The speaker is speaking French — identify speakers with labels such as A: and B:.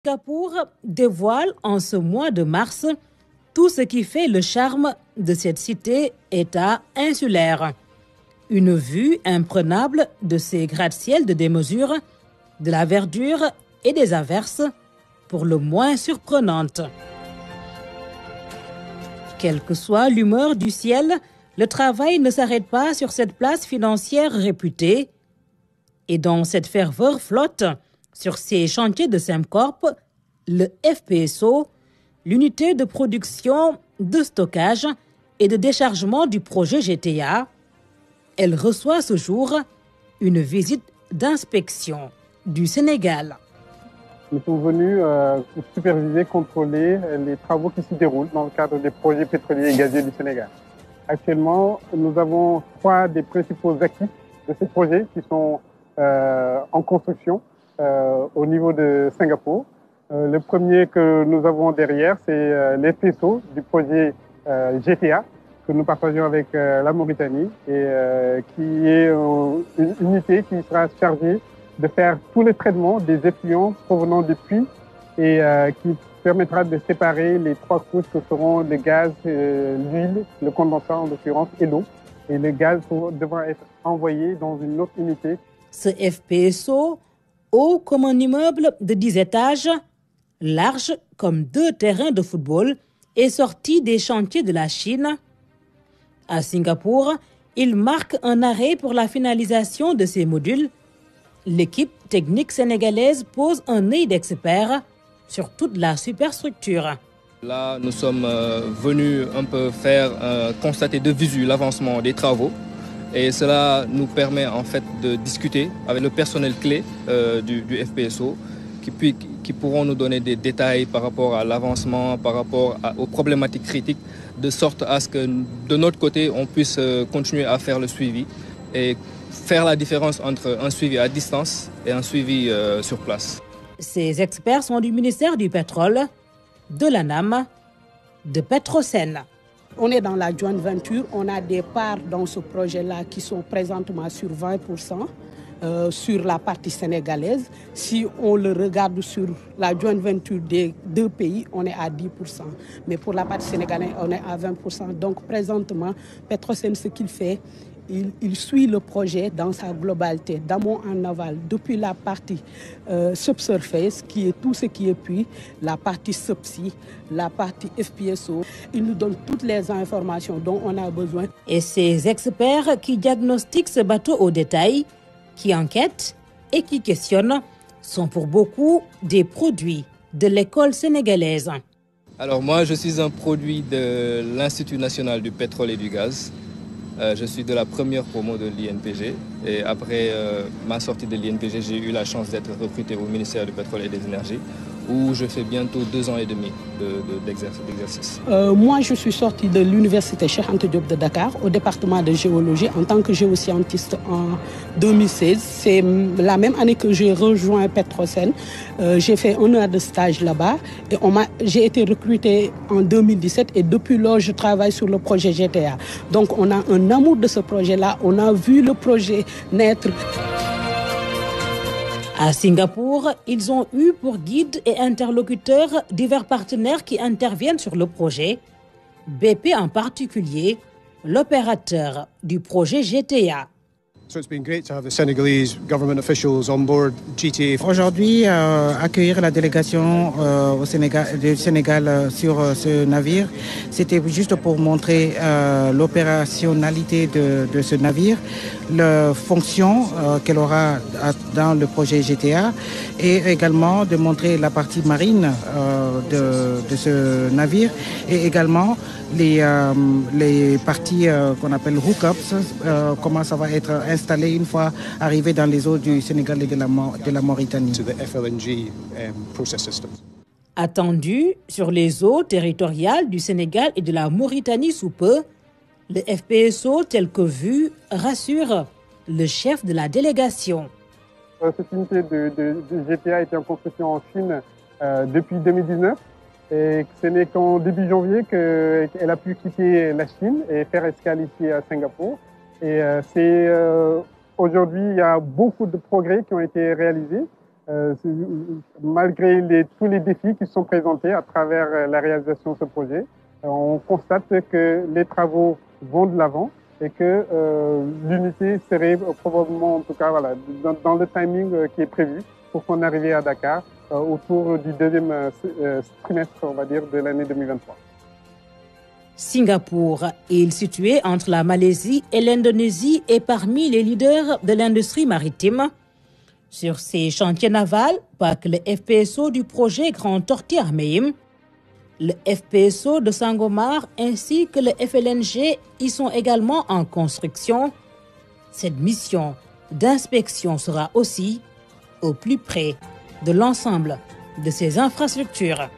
A: Singapour dévoile en ce mois de mars tout ce qui fait le charme de cette cité-État insulaire. Une vue imprenable de ses gratte-ciels de démesure, de la verdure et des averses, pour le moins surprenantes. Quelle que soit l'humeur du ciel, le travail ne s'arrête pas sur cette place financière réputée. Et dont cette ferveur flotte sur ces chantiers de Sembcorp, le FPSO, l'unité de production, de stockage et de déchargement du projet GTA. Elle reçoit ce jour une visite d'inspection du Sénégal.
B: Nous sommes venus superviser, contrôler les travaux qui se déroulent dans le cadre des projets pétroliers et gaziers du Sénégal. Actuellement, nous avons 3 des principaux actifs de ces projets qui sont en construction au niveau de Singapour. Le premier que nous avons derrière, c'est l'FPSO du projet GTA que nous partageons avec la Mauritanie et qui est une unité qui sera chargée de faire tous les traitements des effluents provenant du puits et qui permettra de séparer les 3 couches que seront le gaz, l'huile, le condensat en l'occurrence et l'eau. Et le gaz devra être envoyé dans une autre unité.
A: Ce FPSO, haut comme un immeuble de 10 étages, large comme 2 terrains de football, est sorti des chantiers de la Chine. À Singapour, il marque un arrêt pour la finalisation de ces modules. L'équipe technique sénégalaise pose un œil d'expert sur toute la superstructure.
C: Là, nous sommes venus un peu faire constater de visu l'avancement des travaux. Et cela nous permet en fait de discuter avec le personnel clé du FPSO qui pourront nous donner des détails par rapport à l'avancement, par rapport aux problématiques critiques, de sorte à ce que de notre côté, on puisse continuer à faire le suivi et faire la différence entre un suivi à distance et un suivi sur place.
A: Ces experts sont du ministère du Pétrole, de l'ANAM, de Petrosen.
D: On est dans la joint venture, on a des parts dans ce projet-là qui sont présentement sur 20% sur la partie sénégalaise. Si on le regarde sur la joint venture des 2 pays, on est à 10%. Mais pour la partie sénégalaise, on est à 20%. Donc présentement, Petrosen, ce qu'il fait, il suit le projet dans sa globalité, d'amont en aval, depuis la partie subsurface, qui est tout ce qui est puits, la partie subsea, la partie FPSO. Il nous donne toutes les informations dont on a besoin.
A: Et ces experts qui diagnostiquent ce bateau au détail, qui enquêtent et qui questionnent, sont pour beaucoup des produits de l'école sénégalaise.
C: Alors moi, je suis un produit de l'Institut national du pétrole et du gaz. Je suis de la première promo de l'INPG et après ma sortie de l'INPG, j'ai eu la chance d'être recruté au ministère du Pétrole et des Énergies où je fais bientôt 2 ans et demi d'exercice.
D: Moi, je suis sortie de l'université Cheikh Anta Diop de Dakar au département de géologie en tant que géoscientiste en 2016. C'est la même année que j'ai rejoint Petrosen. J'ai fait 1 an de stage là-bas et j'ai été recrutée en 2017 et depuis lors, je travaille sur le projet GTA. Donc, on a un amour de ce projet-là. On a vu le projet naître.
A: À Singapour, ils ont eu pour guide et interlocuteurs divers partenaires qui interviennent sur le projet. BP en particulier, l'opérateur du projet GTA.
E: Aujourd'hui, accueillir la délégation du Sénégal sur ce navire, c'était juste pour montrer l'opérationnalité de ce navire, la fonction qu'elle aura dans le projet GTA et également de montrer la partie marine de ce navire et également les parties qu'on appelle hookups, comment ça va être installé une fois arrivé dans les eaux du Sénégal et de la Mauritanie.
A: Attendu sur les eaux territoriales du Sénégal et de la Mauritanie sous peu, le FPSO tel que vu rassure le chef de la délégation.
B: Cette unité de GTA a été en construction en Chine depuis 2019. Et ce n'est qu'en début janvier qu'elle a pu quitter la Chine et faire escale ici à Singapour. Et aujourd'hui, il y a beaucoup de progrès qui ont été réalisés. Malgré tous les défis qui sont présentés à travers la réalisation de ce projet, on constate que les travaux vont de l'avant et que l'unité serait probablement, en tout cas, voilà, dans le timing qui est prévu pour qu'on arrive à Dakar autour du deuxième trimestre, on va dire, de l'année 2023.
A: Singapour, île située entre la Malaisie et l'Indonésie, est parmi les leaders de l'industrie maritime. Sur ces chantiers navals, pas que le FPSO du projet Grand Tortue Ahmeyim, le FPSO de Sangomar ainsi que le FLNG y sont également en construction. Cette mission d'inspection sera aussi au plus près de l'ensemble de ces infrastructures.